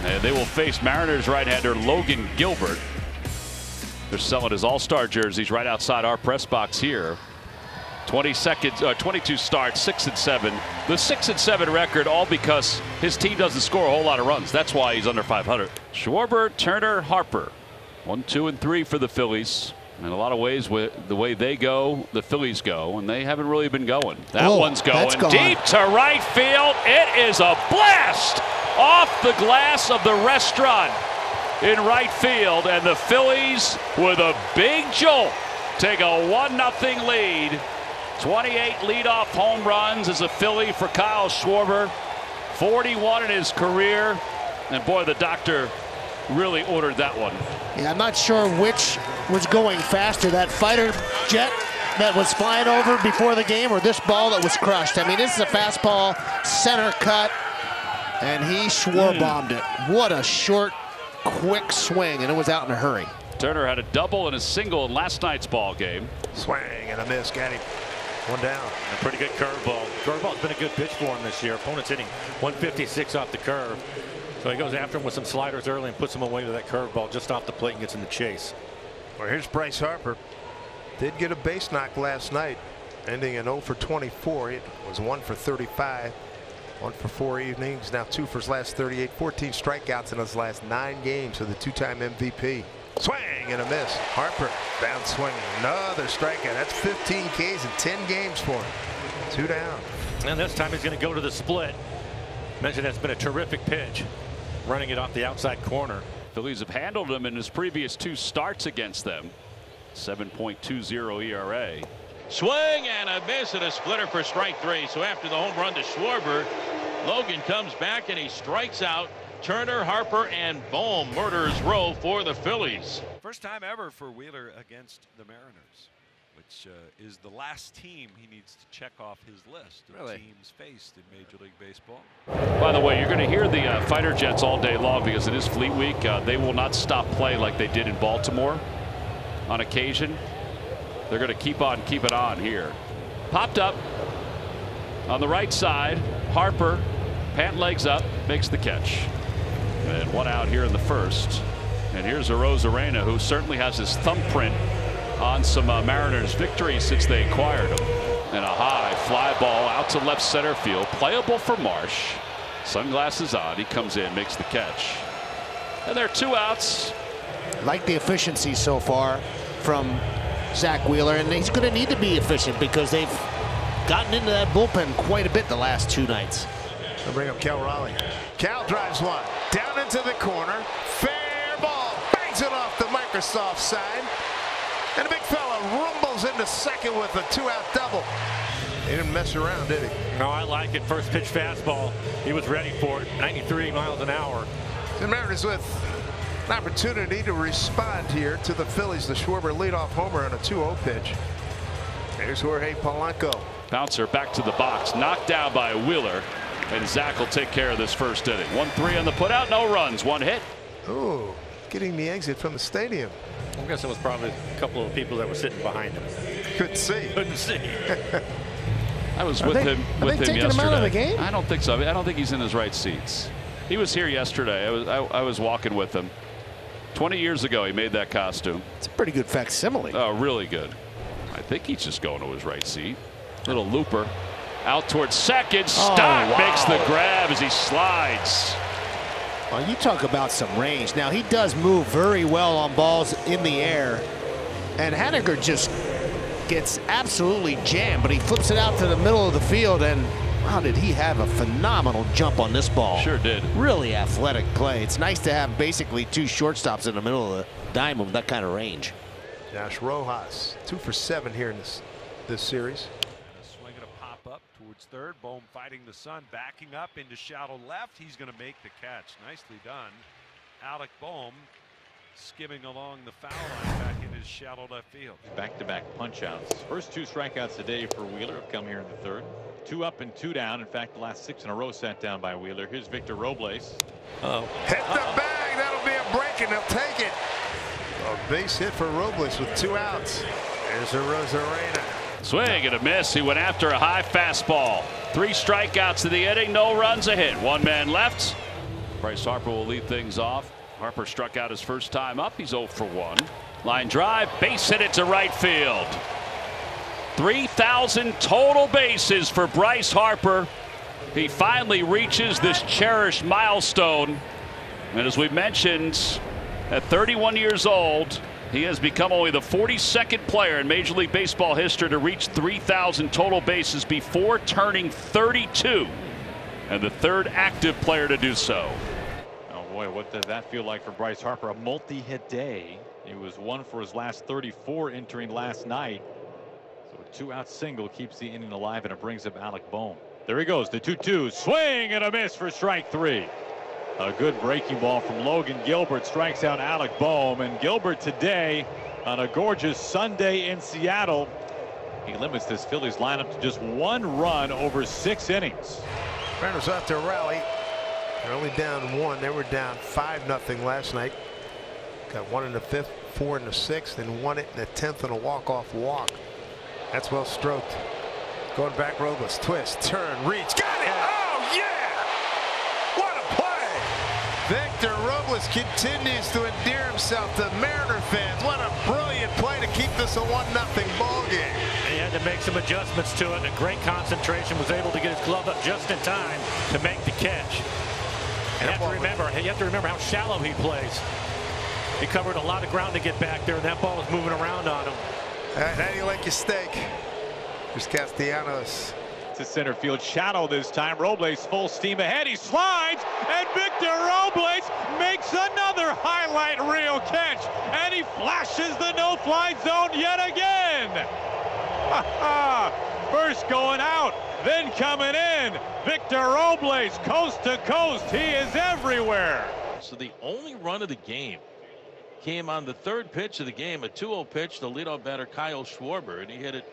And they will face Mariners right-hander Logan Gilbert. They're selling his all-star jerseys right outside our press box here. 22 starts, 6-7. The 6-7 record, all because his team doesn't score a whole lot of runs. That's why he's under 500. Schwarber, Turner, Harper. 1, 2, and 3 for the Phillies. In a lot of ways, with the way they go, the Phillies go, and they haven't really been going. That one's going deep to right field. It is a blast off the glass of the restaurant in right field, and the Phillies, with a big jolt, take a 1-0 lead. 28 leadoff home runs as a Philly for Kyle Schwarber. 41 in his career. And boy, the doctor really ordered that one. Yeah, I'm not sure which was going faster, that fighter jet that was flying over before the game or this ball that was crushed. I mean, this is a fastball, center cut, and he Schwarbombed it. What a short, quick swing, and it was out in a hurry. Turner had a double and a single in last night's ball game. Swing and a miss. Got him. One down. A pretty good curveball. Curveball's been a good pitch for him this year. Opponent's hitting 156 off the curve. So he goes after him with some sliders early and puts him away with that curveball just off the plate and gets in the chase. Well, here's Bryce Harper. Did get a base knock last night, ending in 0 for 24. It was 1 for 35. 1 for 4 evenings. Now 2 for his last 38. 14 strikeouts in his last 9 games with the 2-time MVP. Swing and a miss. Harper down swinging. Another strikeout. That's 15 Ks in 10 games for him. 2 down. And this time he's going to go to the split. Mentioned that's been a terrific pitch. Running it off the outside corner. Phillies have handled him in his previous 2 starts against them. 7.20 ERA. Swing and a miss and a splitter for strike 3. So after the home run to Schwarber, Logan comes back and he strikes out Turner, Harper, and Bohm. Murderers row for the Phillies. First time ever for Wheeler against the Mariners, which is the last team he needs to check off his list of teams faced in Major League Baseball. By the way, you're going to hear the fighter jets all day long because it is Fleet Week. They will not stop play like they did in Baltimore on occasion. They're going to keep it on here. Popped up on the right side. Harper, pant legs up, makes the catch. And 1 out here in the first. And here's Arozarena, who certainly has his thumbprint on some Mariners victories since they acquired him. And a high fly ball out to left center field. Playable for Marsh. Sunglasses on. He comes in, makes the catch. And there are 2 outs. Like the efficiency so far from Zach Wheeler, and he's going to need to be efficient because they've gotten into that bullpen quite a bit the last 2 nights. They'll bring up Cal Raleigh. Cal drives one down into the corner. Fair ball. Bangs it off the Microsoft side. And a big fella rumbles into second with a 2-out double. He didn't mess around, did he? No, I like it. First pitch fastball. He was ready for it. 93 miles an hour. The Mariners with an opportunity to respond here to the Phillies. The Schwarber leadoff homer on a 2-0 pitch. There's Jorge Polanco. Bouncer back to the box, knocked down by Wheeler, and Zach will take care of this first inning. 1-3 on the putout, no runs, 1 hit. Ooh, getting the exit from the stadium. I guess it was probably a couple of people that were sitting behind him. Couldn't see. Couldn't see. I was with him yesterday. Him out of the game? I don't think so. I don't think he's in his right seats. He was here yesterday. I was walking with him. 20 years ago, he made that costume. It's a pretty good facsimile. Oh, really good. I think he's just going to his right seat. Little looper. Out towards second. Stock makes the grab as he slides. Well, you talk about some range. Now, he does move very well on balls in the air. And Haniger just gets absolutely jammed, but he flips it out to the middle of the field. And wow, did he have a phenomenal jump on this ball. Sure did. Really athletic play. It's nice to have basically 2 shortstops in the middle of the diamond with that kind of range. Josh Rojas, 2 for 7 here in this series. Swing and a pop up towards third. Bohm fighting the sun, backing up into shallow left. He's going to make the catch. Nicely done. Alec Bohm skimming along the foul line back in his shallow left field. Back-to-back punch-outs. First 2 strikeouts today for Wheeler have come here in the third. 2 up and 2 down. In fact, the last 6 in a row sent down by Wheeler. Here's Victor Robles. Hit the bag. That'll be a break, and they'll take it. A base hit for Robles with 2 outs. There's Arozarena. Swing and a miss. He went after a high fastball. 3 strikeouts to the inning. No runs, a hit. 1 man left. Bryce Harper will lead things off. Harper struck out his first time up. He's 0 for 1. Line drive, base hit it to right field. 3,000 total bases for Bryce Harper. He finally reaches this cherished milestone. And as we mentioned, at 31 years old, he has become only the 42nd player in Major League Baseball history to reach 3,000 total bases before turning 32, and the third active player to do so. Oh boy, what did that feel like for Bryce Harper? A multi-hit day. He was 1 for his last 34 entering last night. So a 2-out single keeps the inning alive, and it brings up Alec Bohm. There he goes, the 2-2, swing and a miss for strike 3. A good breaking ball from Logan Gilbert strikes out Alec Bohm, and Gilbert today on a gorgeous Sunday in Seattle. He limits this Phillies lineup to just 1 run over 6 innings. Mariners out to rally. They're only down 1. They were down 5-0 last night. Got 1 in the 5th, 4 in the 6th, and 1 in the 10th on a walk-off walk. That's well stroked. Going back, Robles, twist, turn, reach, got it! Oh yeah! What a play! Victor Robles continues to endear himself to Mariner fans. What a brilliant play to keep this a 1-0 ball game. He had to make some adjustments to it. A great concentration, was able to get his glove up just in time to make the catch. And you have to remember how shallow he plays. He covered a lot of ground to get back there, and that ball was moving around on him. How do you like your steak? Here's Castellanos. To center field shadow this time. Robles full steam ahead. He slides, and Victor Robles makes another highlight reel catch, and he flashes the no-fly zone yet again. First going out, then coming in. Victor Robles, coast to coast. He is everywhere. So the only run of the game came on the 3rd pitch of the game, a 2-0 pitch to leadoff batter Kyle Schwarber, and he hit it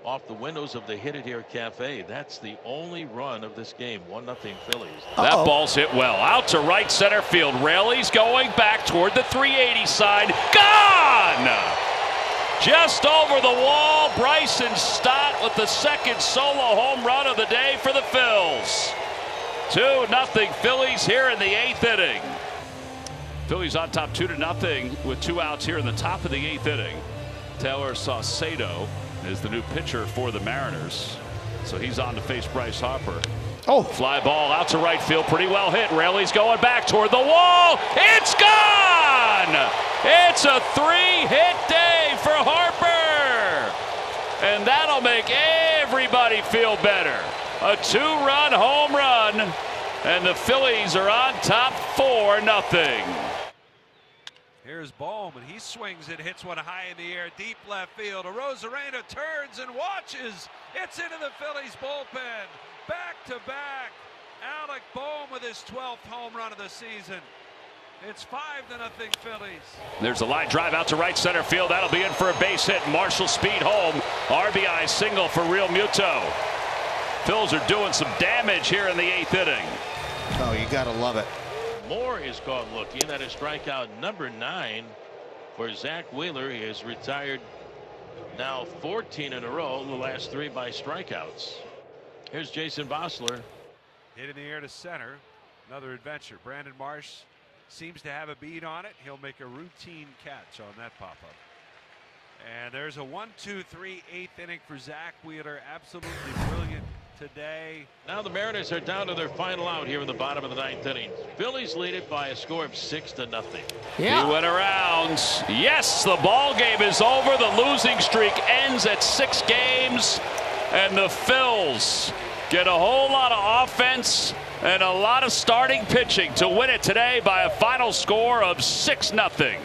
off the windows of the Hit It Here Cafe. That's the only run of this game. 1-0 Phillies. That ball's hit well out to right center field. Raley's going back toward the 380 side. Gone! Just over the wall, Bryson Stott with the 2nd solo home run of the day for the Phils. 2-0 Phillies here in the 8th inning. Phillies on top 2-0 with 2 outs here in the top of the 8th inning. Taylor Saucedo is the new pitcher for the Mariners. So he's on to face Bryce Harper. Oh, fly ball out to right field, pretty well hit. Raley's going back toward the wall. It's gone! It's a 3-hit day for Harper. And that'll make everybody feel better. A 2-run home run. And the Phillies are on top 4-0. Here's Bohm, and he swings it, hits one high in the air, deep left field. Arozarena turns and watches. It's into the Phillies bullpen. Back to back. Alec Bohm with his 12th home run of the season. It's 5-0 Phillies. There's a line drive out to right center field. That'll be in for a base hit. Marshall speed home. RBI single for Real Muto. Phils are doing some damage here in the 8th inning. Oh, you gotta love it. Moore is caught looking. That is strikeout number 9 for Zach Wheeler. He has retired now 14 in a row, the last 3 by strikeouts. Here's Jason Bosler. Hit in the air to center. Another adventure. Brandon Marsh seems to have a bead on it. He'll make a routine catch on that pop-up. And there's a 1-2-3 8th inning for Zach Wheeler. Absolutely brilliant today. Now the Mariners are down to their final out here in the bottom of the 9th inning. Phillies lead it by a score of 6-0. Yeah. He went around. Yes, the ball game is over. The losing streak ends at 6 games. And the Phils get a whole lot of offense and a lot of starting pitching to win it today by a final score of 6-0.